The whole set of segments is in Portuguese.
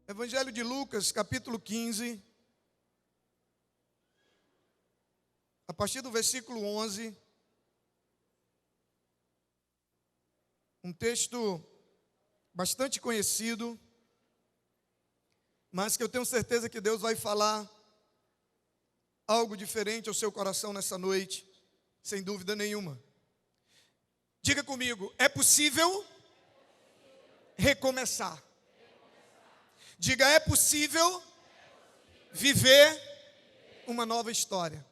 Evangelho de Lucas, capítulo 15, a partir do versículo 11, um texto bastante conhecido, mas que eu tenho certeza que Deus vai falar algo diferente ao seu coração nessa noite, sem dúvida nenhuma. Diga comigo, é possível recomeçar. Diga, é possível viver uma nova história.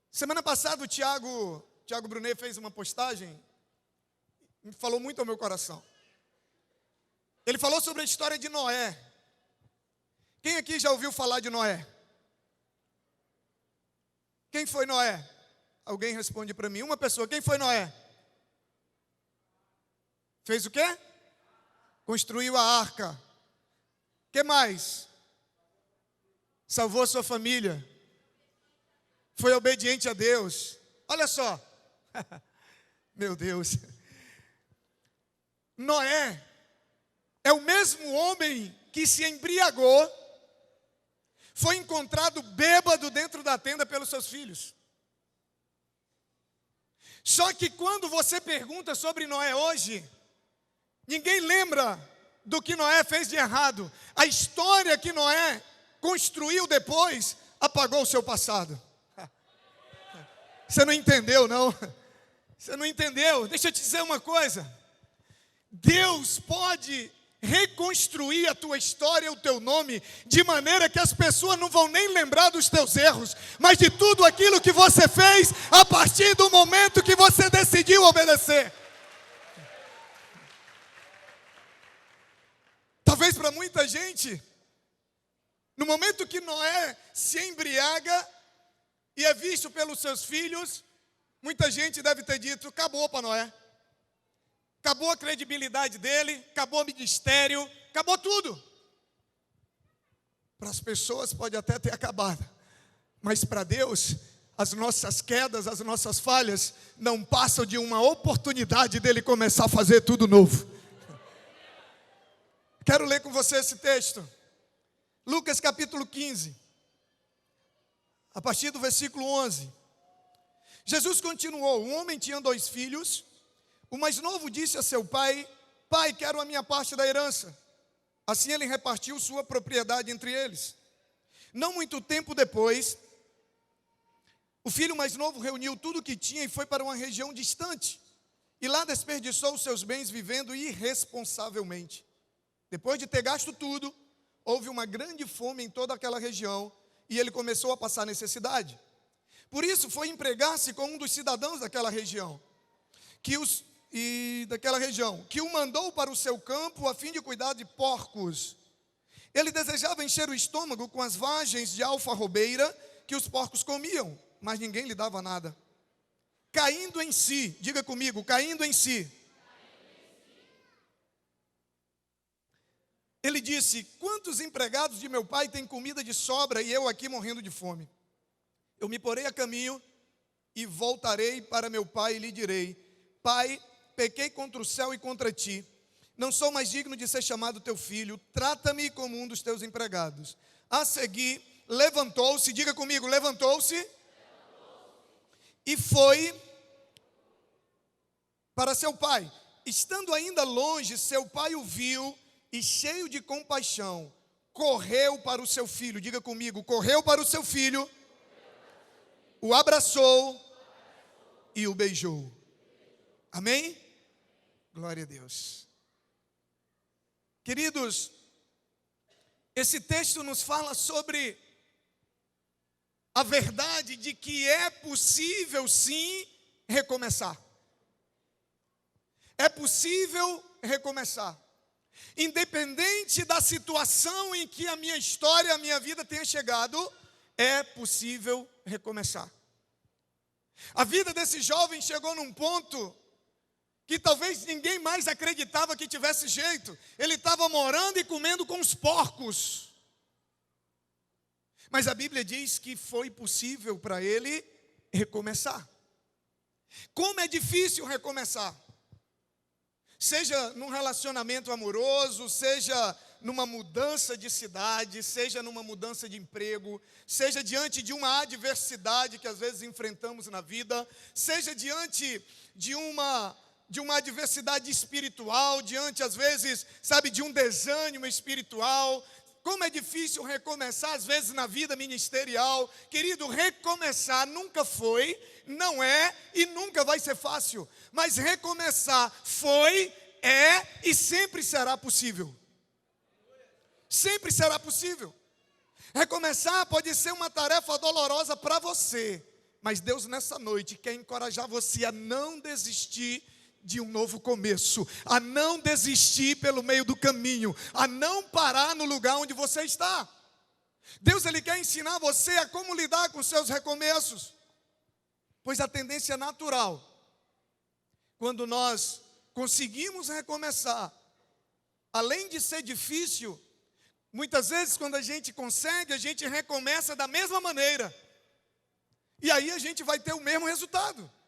Semana passada o Tiago Brunet fez uma postagem, me falou muito ao meu coração. Ele falou sobre a história de Noé. Quem aqui já ouviu falar de Noé? Quem foi Noé? Alguém responde para mim. Uma pessoa, quem foi Noé? Fez o quê? Construiu a arca. O que mais? Salvou sua família. Foi obediente a Deus. Olha só. Meu Deus. Noé é o mesmo homem que se embriagou, foi encontrado bêbado dentro da tenda pelos seus filhos. Só que quando você pergunta sobre Noé hoje, ninguém lembra do que Noé fez de errado. A história que Noé construiu depois apagou o seu passado. Você não entendeu, não? Você não entendeu? Deixa eu te dizer uma coisa. Deus pode reconstruir a tua história, o teu nome, de maneira que as pessoas não vão nem lembrar dos teus erros, mas de tudo aquilo que você fez a partir do momento que você decidiu obedecer. Talvez para muita gente, no momento que Noé se embriaga e é visto pelos seus filhos, muita gente deve ter dito, acabou para Noé. Acabou a credibilidade dele, acabou o ministério, acabou tudo. Para as pessoas pode até ter acabado, mas para Deus, as nossas quedas, as nossas falhas, não passam de uma oportunidade dele começar a fazer tudo novo. Quero ler com você esse texto. Lucas capítulo 15, a partir do versículo 11. Jesus continuou, um homem tinha 2 filhos. O mais novo disse a seu pai, pai, quero a minha parte da herança. Assim ele repartiu sua propriedade entre eles. Não muito tempo depois, o filho mais novo reuniu tudo o que tinha e foi para uma região distante. E lá desperdiçou os seus bens vivendo irresponsavelmente. Depois de ter gasto tudo, houve uma grande fome em toda aquela região e ele começou a passar necessidade. Por isso foi empregar-se com um dos cidadãos daquela região, que o mandou para o seu campo a fim de cuidar de porcos. Ele desejava encher o estômago com as vagens de alfarrobeira que os porcos comiam, mas ninguém lhe dava nada. Caindo em si, diga comigo, caindo em si. Ele disse, quantos empregados de meu pai têm comida de sobra e eu aqui morrendo de fome? Eu me porei a caminho e voltarei para meu pai e lhe direi, pai, pequei contra o céu e contra ti. Não sou mais digno de ser chamado teu filho. Trata-me como um dos teus empregados. A seguir, levantou-se, diga comigo, levantou-se e foi para seu pai. Estando ainda longe, seu pai o viu e cheio de compaixão, correu para o seu filho. Diga comigo, correu para o seu filho, o abraçou e o beijou. Amém? Glória a Deus. Queridos, esse texto nos fala sobre a verdade de que é possível sim recomeçar. É possível recomeçar. Independente da situação em que a minha história, a minha vida tenha chegado, é possível recomeçar. A vida desse jovem chegou num ponto que talvez ninguém mais acreditava que tivesse jeito. Ele estava morando e comendo com os porcos. Mas a Bíblia diz que foi possível para ele recomeçar. Como é difícil recomeçar. Seja num relacionamento amoroso, seja numa mudança de cidade, seja numa mudança de emprego, seja diante de uma adversidade que às vezes enfrentamos na vida, seja diante de uma adversidade espiritual, diante às vezes, sabe, de um desânimo espiritual. Como é difícil recomeçar às vezes na vida ministerial. Querido, recomeçar nunca foi, não é e nunca vai ser fácil. Mas recomeçar foi, é e sempre será possível. Sempre será possível. Recomeçar pode ser uma tarefa dolorosa para você, mas Deus nessa noite quer encorajar você a não desistir de um novo começo, a não desistir pelo meio do caminho, a não parar no lugar onde você está. Deus, Ele quer ensinar você a como lidar com seus recomeços, pois a tendência natural, quando nós conseguimos recomeçar, além de ser difícil, muitas vezes quando a gente consegue, a gente recomeça da mesma maneira, e aí a gente vai ter o mesmo resultado.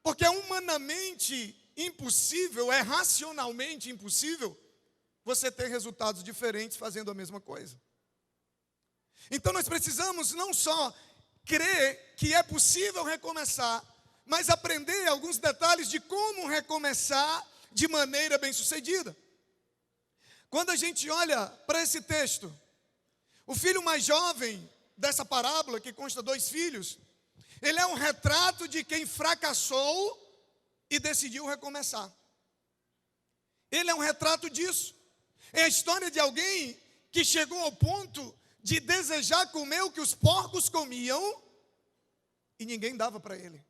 Porque é humanamente impossível, é racionalmente impossível você ter resultados diferentes fazendo a mesma coisa. Então nós precisamos não só crer que é possível recomeçar, mas aprender alguns detalhes de como recomeçar de maneira bem-sucedida. Quando a gente olha para esse texto, o filho mais jovem dessa parábola, que consta 2 filhos, ele é um retrato de quem fracassou e decidiu recomeçar. Ele é um retrato disso. É a história de alguém que chegou ao ponto de desejar comer o que os porcos comiam e ninguém dava para ele.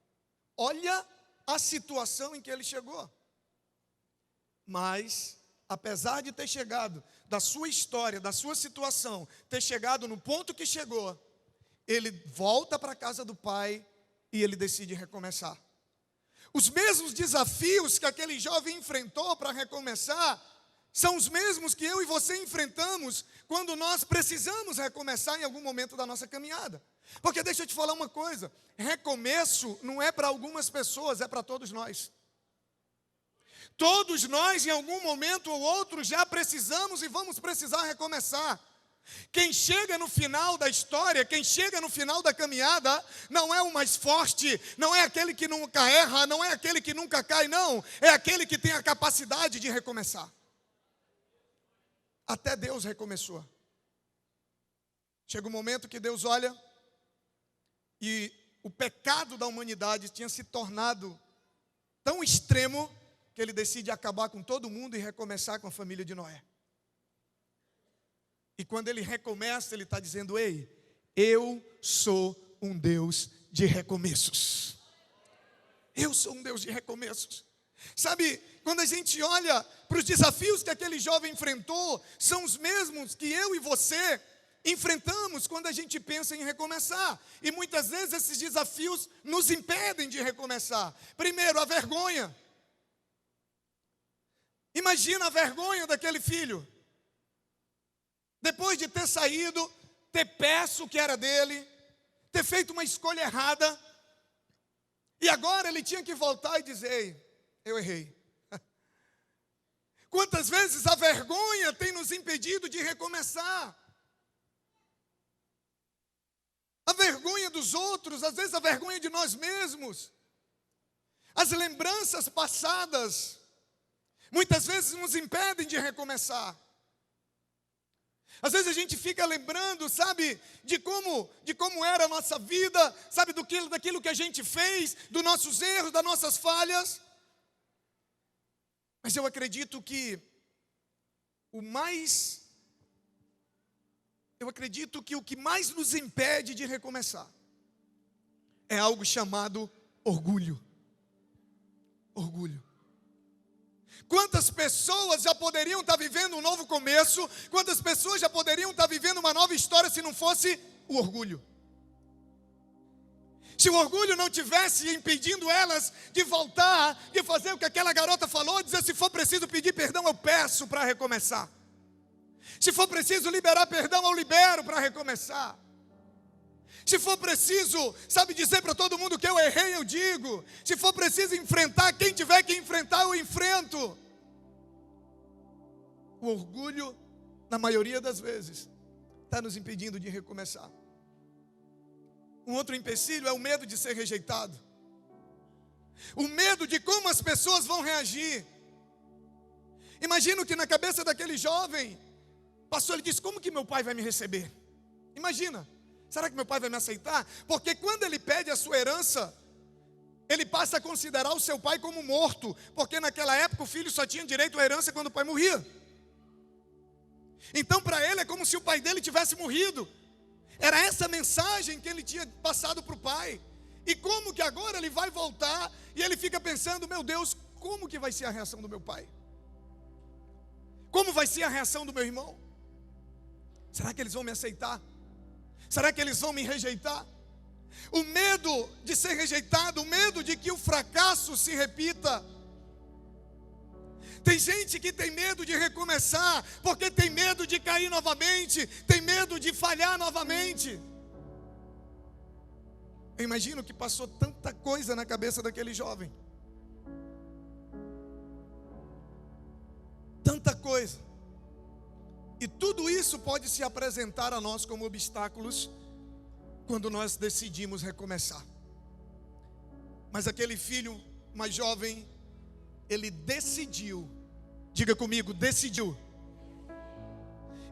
Olha a situação em que ele chegou. Mas, apesar de ter chegado, da sua história, da sua situação, ter chegado no ponto que chegou, ele volta para a casa do pai e ele decide recomeçar. Os mesmos desafios que aquele jovem enfrentou para recomeçar são os mesmos que eu e você enfrentamos quando nós precisamos recomeçar em algum momento da nossa caminhada. Porque deixa eu te falar uma coisa, recomeço não é para algumas pessoas, é para todos nós. Todos nós em algum momento ou outro já precisamos e vamos precisar recomeçar. Quem chega no final da história, quem chega no final da caminhada, não é o mais forte, não é aquele que nunca erra, não é aquele que nunca cai, não. É aquele que tem a capacidade de recomeçar. Até Deus recomeçou. Chega um momento que Deus olha e o pecado da humanidade tinha se tornado tão extremo que ele decide acabar com todo mundo e recomeçar com a família de Noé. E quando ele recomeça, ele está dizendo: ei, eu sou um Deus de recomeços. Eu sou um Deus de recomeços. Sabe, quando a gente olha para os desafios que aquele jovem enfrentou, são os mesmos que eu e você enfrentamos quando a gente pensa em recomeçar. E muitas vezes esses desafios nos impedem de recomeçar. Primeiro, a vergonha. Imagina a vergonha daquele filho. Depois de ter saído, ter peço o que era dele, ter feito uma escolha errada, e agora ele tinha que voltar e dizer: ei, eu errei. Quantas vezes a vergonha tem nos impedido de recomeçar? A vergonha dos outros, às vezes a vergonha de nós mesmos, as lembranças passadas, muitas vezes nos impedem de recomeçar. Às vezes a gente fica lembrando, sabe, de como era a nossa vida, sabe, daquilo que a gente fez, dos nossos erros, das nossas falhas. Mas eu acredito que o que mais nos impede de recomeçar é algo chamado orgulho. Orgulho. Quantas pessoas já poderiam estar vivendo um novo começo? Quantas pessoas já poderiam estar vivendo uma nova história se não fosse o orgulho? Se o orgulho não tivesse impedindo elas de voltar, de fazer o que aquela garota falou, dizer: se for preciso pedir perdão, eu peço para recomeçar. Se for preciso liberar perdão, eu libero para recomeçar. Se for preciso, sabe, dizer para todo mundo que eu errei, eu digo. Se for preciso enfrentar quem tiver que enfrentar, eu enfrento. O orgulho na maioria das vezes, está nos impedindo de recomeçar. Um outro empecilho é o medo de ser rejeitado. O medo de como as pessoas vão reagir. Imagino que na cabeça daquele jovem, pastor, ele disse: como que meu pai vai me receber? Imagina, será que meu pai vai me aceitar? Porque quando ele pede a sua herança, ele passa a considerar o seu pai como morto, porque naquela época o filho só tinha direito à herança quando o pai morria. Então para ele é como se o pai dele tivesse morrido. Era essa mensagem que ele tinha passado para o pai. E como que agora ele vai voltar e ele fica pensando: meu Deus, como que vai ser a reação do meu pai? Como vai ser a reação do meu irmão? Será que eles vão me aceitar? Será que eles vão me rejeitar? O medo de ser rejeitado, o medo de que o fracasso se repita. Tem gente que tem medo de recomeçar, porque tem medo de cair novamente, tem medo de falhar novamente. Eu imagino que passou tanta coisa na cabeça daquele jovem. Tanta coisa. E tudo isso pode se apresentar a nós como obstáculos quando nós decidimos recomeçar. Mas aquele filho mais jovem, ele decidiu, diga comigo, decidiu.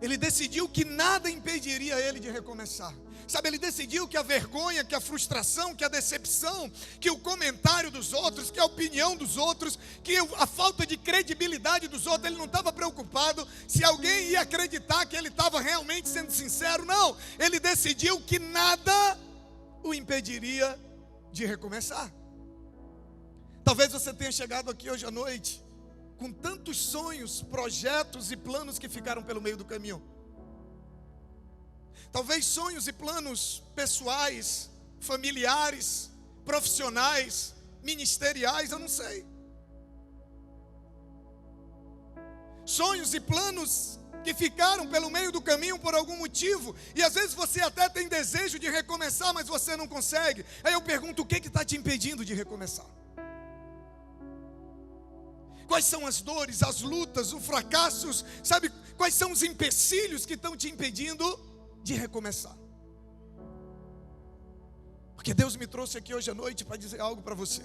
Ele decidiu que nada impediria ele de recomeçar. Sabe, ele decidiu que a vergonha, que a frustração, que a decepção, que o comentário dos outros, que a opinião dos outros, que a falta de credibilidade dos outros, ele não estava preocupado se alguém ia acreditar que ele estava realmente sendo sincero. Não, ele decidiu que nada o impediria de recomeçar. Talvez você tenha chegado aqui hoje à noite com tantos sonhos, projetos e planos que ficaram pelo meio do caminho. Talvez sonhos e planos pessoais, familiares, profissionais, ministeriais, eu não sei. Sonhos e planos que ficaram pelo meio do caminho por algum motivo. E às vezes você até tem desejo de recomeçar, mas você não consegue. Aí eu pergunto: o que está te impedindo de recomeçar? Quais são as dores, as lutas, os fracassos? Sabe, quais são os empecilhos que estão te impedindo de recomeçar? Porque Deus me trouxe aqui hoje à noite para dizer algo para você.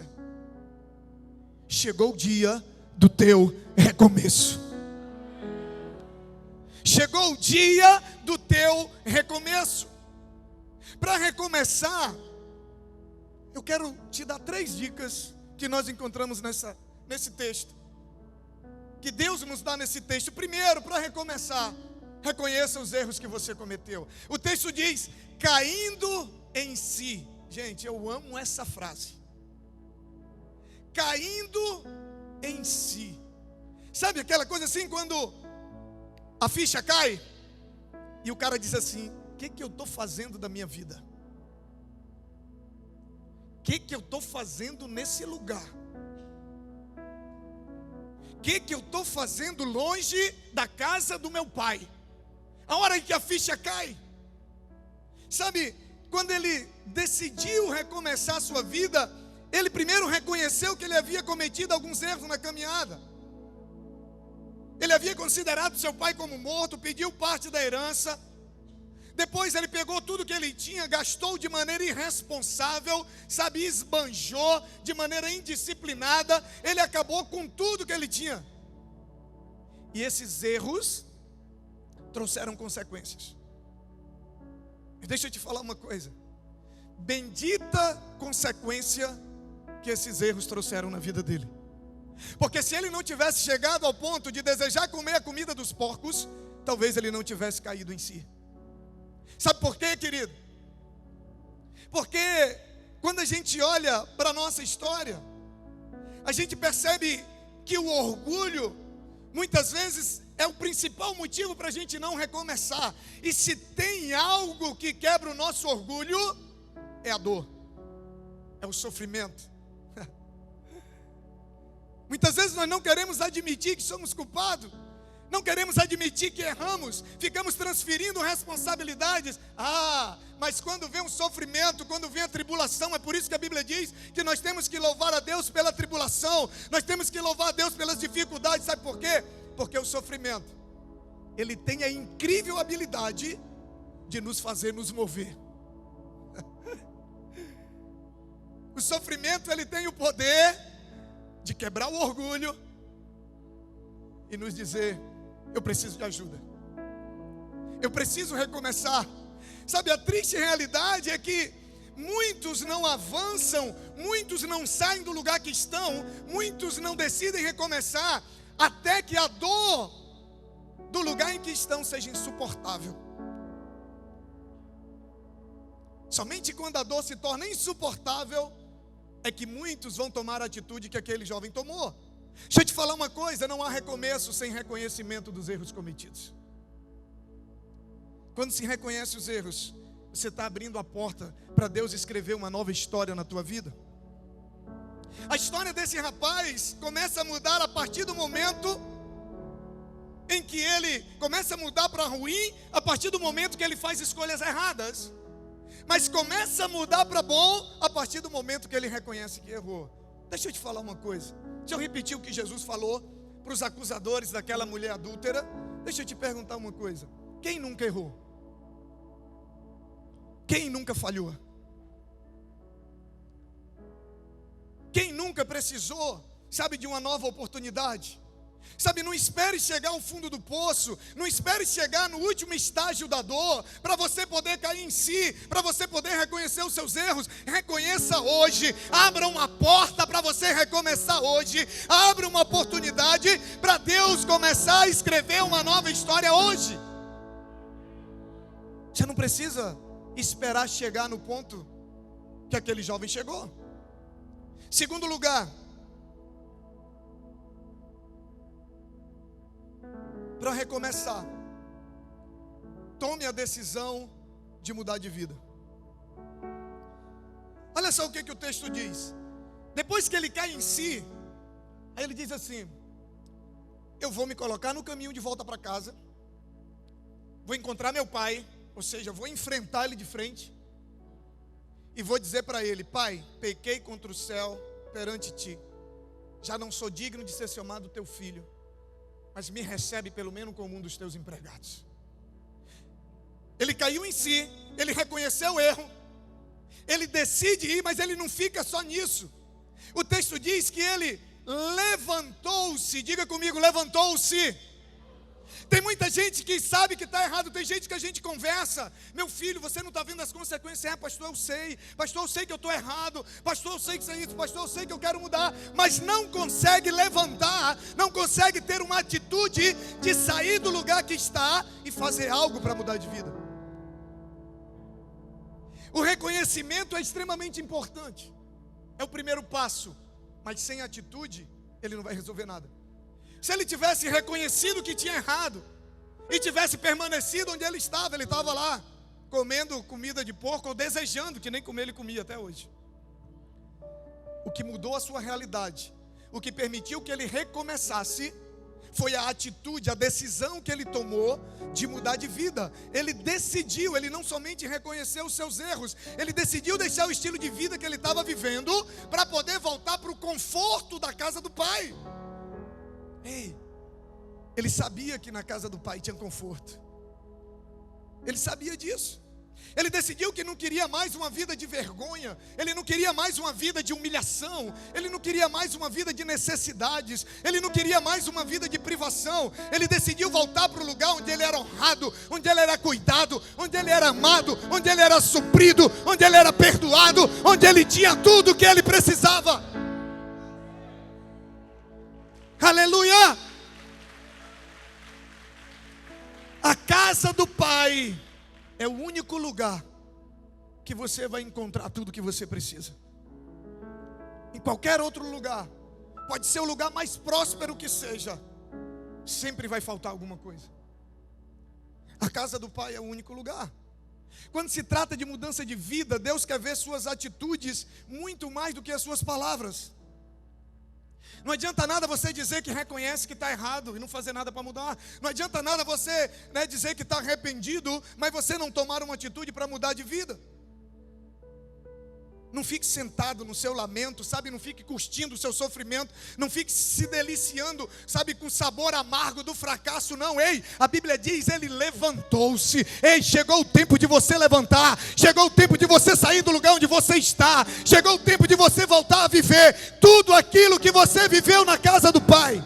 Chegou o dia do teu recomeço. Chegou o dia do teu recomeço. Para recomeçar, eu quero te dar 3 dicas que nós encontramos nesse texto, que Deus nos dá nesse texto. Primeiro, para recomeçar, reconheça os erros que você cometeu. O texto diz: caindo em si. Gente, eu amo essa frase. Caindo em si. Sabe aquela coisa assim, quando a ficha cai e o cara diz assim: o que eu estou fazendo da minha vida? O que eu estou fazendo nesse lugar? O que eu estou fazendo longe da casa do meu pai? A hora em que a ficha cai. Sabe, quando ele decidiu recomeçar a sua vida, ele primeiro reconheceu que ele havia cometido alguns erros na caminhada. Ele havia considerado seu pai como morto, pediu parte da herança. Depois ele pegou tudo que ele tinha, gastou de maneira irresponsável, sabe, esbanjou de maneira indisciplinada. Ele acabou com tudo que ele tinha. E esses erros trouxeram consequências. E deixa eu te falar uma coisa. Bendita consequência que esses erros trouxeram na vida dele. Porque se ele não tivesse chegado ao ponto de desejar comer a comida dos porcos, talvez ele não tivesse caído em si. Sabe por quê, querido? Porque quando a gente olha para a nossa história, a gente percebe que o orgulho, muitas vezes, é o principal motivo para a gente não recomeçar. E se tem algo que quebra o nosso orgulho, é a dor, é o sofrimento. Muitas vezes nós não queremos admitir que somos culpados, não queremos admitir que erramos, ficamos transferindo responsabilidades. Mas quando vem um sofrimento, quando vem a tribulação, é por isso que a Bíblia diz que nós temos que louvar a Deus pela tribulação, nós temos que louvar a Deus pelas dificuldades. Sabe por quê? Porque o sofrimento ele tem a incrível habilidade de nos fazer nos mover. O sofrimento, ele tem o poder de quebrar o orgulho e nos dizer: eu preciso de ajuda, eu preciso recomeçar. Sabe, a triste realidade é que muitos não avançam, muitos não saem do lugar que estão, muitos não decidem recomeçar, até que a dor do lugar em que estão seja insuportável. Somente quando a dor se torna insuportável é que muitos vão tomar a atitude que aquele jovem tomou. Deixa eu te falar uma coisa: não há recomeço sem reconhecimento dos erros cometidos. Quando se reconhece os erros, você está abrindo a porta para Deus escrever uma nova história na tua vida. A história desse rapaz começa a mudar a partir do momento em que ele começa a mudar para ruim, a partir do momento que ele faz escolhas erradas. Mas começa a mudar para bom a partir do momento que ele reconhece que errou. Deixa eu te falar uma coisa. Deixa eu repetir o que Jesus falou para os acusadores daquela mulher adúltera. Deixa eu te perguntar uma coisa: quem nunca errou? Quem nunca falhou? Quem nunca precisou, sabe, de uma nova oportunidade? Sabe, não espere chegar ao fundo do poço, não espere chegar no último estágio da dor, para você poder cair em si, para você poder reconhecer os seus erros. Reconheça hoje, abra uma porta para você recomeçar hoje, abra uma oportunidade para Deus começar a escrever uma nova história hoje. Você não precisa esperar chegar no ponto que aquele jovem chegou. Segundo lugar, para recomeçar, tome a decisão de mudar de vida. Olha só o que o texto diz. Depois que ele cai em si, aí ele diz assim: eu vou me colocar no caminho de volta para casa, vou encontrar meu pai, ou seja, vou enfrentar ele de frente, e vou dizer para ele: pai, pequei contra o céu perante ti, já não sou digno de ser chamado teu filho, mas me recebe pelo menos como um dos teus empregados. Ele caiu em si, ele reconheceu o erro, ele decide ir, mas ele não fica só nisso. O texto diz que ele levantou-se. Diga comigo: levantou-se. Tem muita gente que sabe que está errado. Tem gente que a gente conversa: meu filho, você não está vendo as consequências? Pastor, eu sei. Pastor, eu sei que eu estou errado. Pastor, eu sei que isso é isso. Pastor, eu sei que eu quero mudar. Mas não consegue levantar, não consegue ter uma atitude de sair do lugar que está e fazer algo para mudar de vida. O reconhecimento é extremamente importante, é o primeiro passo, mas sem atitude ele não vai resolver nada. Se ele tivesse reconhecido que tinha errado e tivesse permanecido onde ele estava lá comendo comida de porco, ou desejando, que nem comer ele comia até hoje. O que mudou a sua realidade, o que permitiu que ele recomeçasse, foi a atitude, a decisão que ele tomou de mudar de vida. Ele decidiu, ele não somente reconheceu os seus erros, ele decidiu deixar o estilo de vida que ele estava vivendo para poder voltar para o conforto da casa do pai. Ei, ele sabia que na casa do pai tinha conforto. Ele sabia disso. Ele decidiu que não queria mais uma vida de vergonha. Ele não queria mais uma vida de humilhação. Ele não queria mais uma vida de necessidades. Ele não queria mais uma vida de privação. Ele decidiu voltar para o lugar onde ele era honrado, onde ele era cuidado, onde ele era amado, onde ele era suprido, onde ele era perdoado, onde ele tinha tudo o que ele precisava. Aleluia! A casa do pai é o único lugar que você vai encontrar tudo o que você precisa. Em qualquer outro lugar, pode ser o lugar mais próspero que seja, sempre vai faltar alguma coisa. A casa do pai é o único lugar. Quando se trata de mudança de vida, Deus quer ver suas atitudes muito mais do que as suas palavras. Não adianta nada você dizer que reconhece que está errado e não fazer nada para mudar. Não adianta nada você dizer que está arrependido, mas você não tomar uma atitude para mudar de vida. Não fique sentado no seu lamento, sabe? Não fique curtindo o seu sofrimento. Não fique se deliciando, sabe? Com o sabor amargo do fracasso, não. Ei, a Bíblia diz, ele levantou-se. Ei, chegou o tempo de você levantar. Chegou o tempo de você sair do lugar onde você está. Chegou o tempo de você voltar a viver tudo aquilo que você viveu na casa do Pai.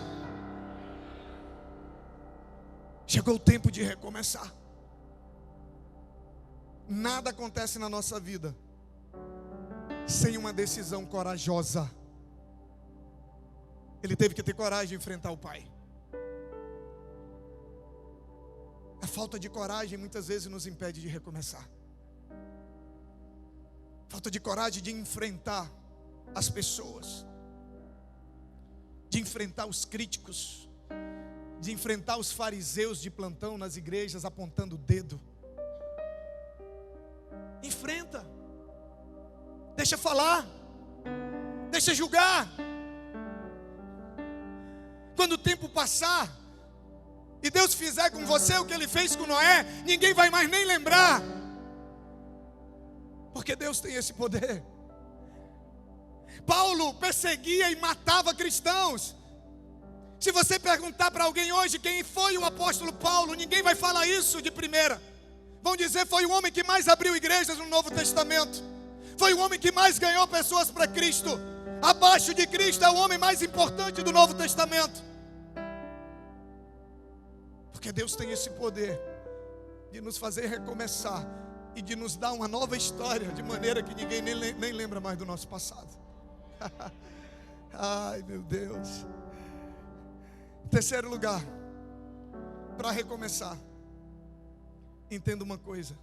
Chegou o tempo de recomeçar. Nada acontece na nossa vida sem uma decisão corajosa. Ele teve que ter coragem de enfrentar o pai. A falta de coragem muitas vezes nos impede de recomeçar. Falta de coragem de enfrentar as pessoas, de enfrentar os críticos, de enfrentar os fariseus de plantão nas igrejas apontando o dedo. Enfrenta. Deixa falar, deixa julgar. Quando o tempo passar e Deus fizer com você o que Ele fez com Noé, ninguém vai mais nem lembrar, porque Deus tem esse poder. Paulo perseguia e matava cristãos. Se você perguntar para alguém hoje quem foi o apóstolo Paulo, ninguém vai falar isso de primeira. Vão dizer, foi o homem que mais abriu igrejas no Novo Testamento. Foi o homem que mais ganhou pessoas para Cristo. Abaixo de Cristo é o homem mais importante do Novo Testamento. Porque Deus tem esse poder de nos fazer recomeçar e de nos dar uma nova história, de maneira que ninguém nem lembra mais do nosso passado. Ai, meu Deus. Em terceiro lugar, para recomeçar, entenda uma coisa.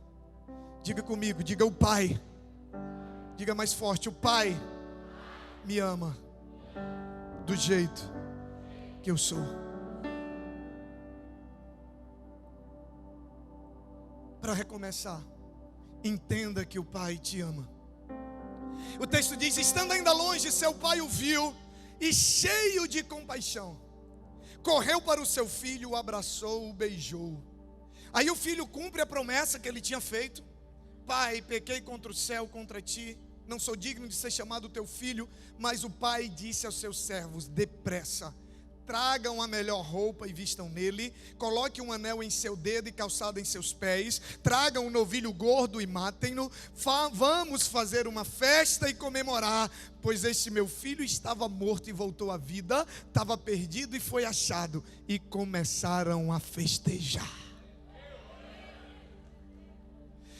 Diga comigo, diga o Pai. Diga mais forte, o Pai me ama do jeito que eu sou. Para recomeçar, entenda que o Pai te ama. O texto diz, estando ainda longe, seu pai o viu e cheio de compaixão, correu para o seu filho, o abraçou, o beijou. Aí o filho cumpre a promessa que ele tinha feito. Pai, pequei contra o céu, contra ti, não sou digno de ser chamado teu filho. Mas o pai disse aos seus servos, depressa, tragam a melhor roupa e vistam nele, coloque um anel em seu dedo e calçado em seus pés, tragam um novilho gordo e matem-no, vamos fazer uma festa e comemorar, pois este meu filho estava morto e voltou à vida, estava perdido e foi achado. E começaram a festejar.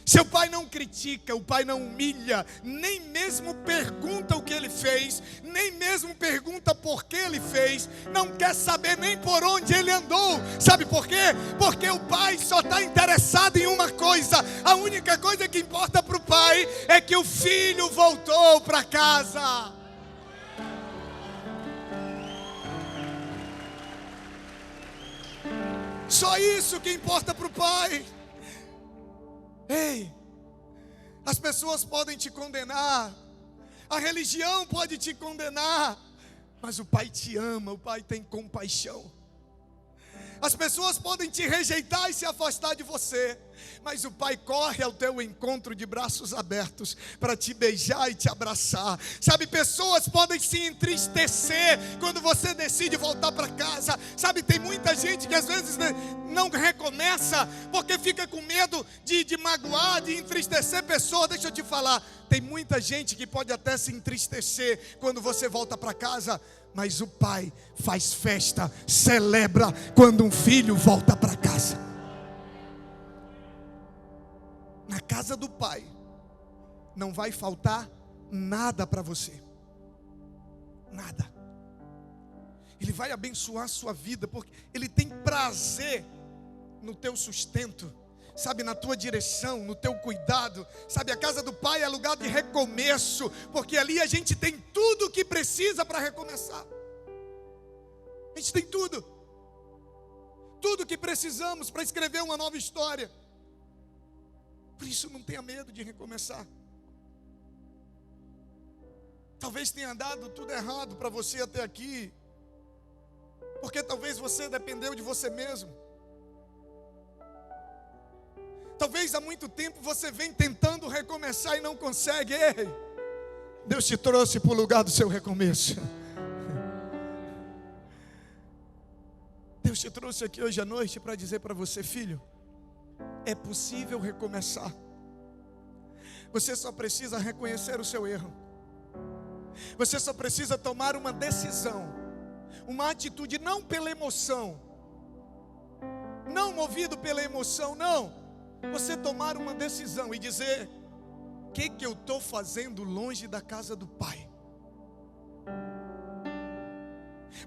Seu pai não critica, o pai não humilha, nem mesmo pergunta o que ele fez, nem mesmo pergunta por que ele fez, não quer saber nem por onde ele andou. Sabe por quê? Porque o pai só está interessado em uma coisa. A única coisa que importa para o pai é que o filho voltou para casa. Só isso que importa para o pai. Ei, as pessoas podem te condenar, a religião pode te condenar, mas o Pai te ama, o Pai tem compaixão. As pessoas podem te rejeitar e se afastar de você, mas o Pai corre ao teu encontro de braços abertos para te beijar e te abraçar. Sabe, pessoas podem se entristecer quando você decide voltar para casa. Sabe, tem muita gente que às vezes não recomeça porque fica com medo de magoar, de entristecer pessoas. Deixa eu te falar, tem muita gente que pode até se entristecer quando você volta para casa, mas o pai faz festa, celebra quando um filho volta para casa. Na casa do pai não vai faltar nada para você. Nada. Ele vai abençoar a sua vida, porque Ele tem prazer no teu sustento, sabe, na tua direção, no teu cuidado. Sabe, a casa do pai é lugar de recomeço, porque ali a gente tem tudo o que precisa para recomeçar. A gente tem tudo o que precisamos para escrever uma nova história. Por isso não tenha medo de recomeçar. Talvez tenha dado tudo errado para você até aqui, porque talvez você dependeu de você mesmo. Talvez há muito tempo você vem tentando recomeçar e não consegue. Ei, Deus te trouxe para o lugar do seu recomeço. Deus te trouxe aqui hoje à noite para dizer para você: filho, é possível recomeçar. Você só precisa reconhecer o seu erro. Você só precisa tomar uma decisão, uma atitude, não pela emoção, não movido pela emoção, não. Você tomar uma decisão e dizer: o que eu estou fazendo longe da casa do Pai?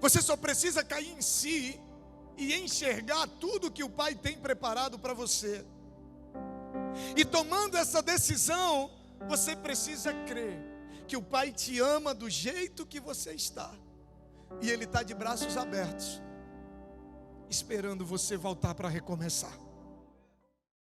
Você só precisa cair em si e enxergar tudo que o Pai tem preparado para você. E tomando essa decisão, você precisa crer que o Pai te ama do jeito que você está. E Ele está de braços abertos, esperando você voltar para recomeçar.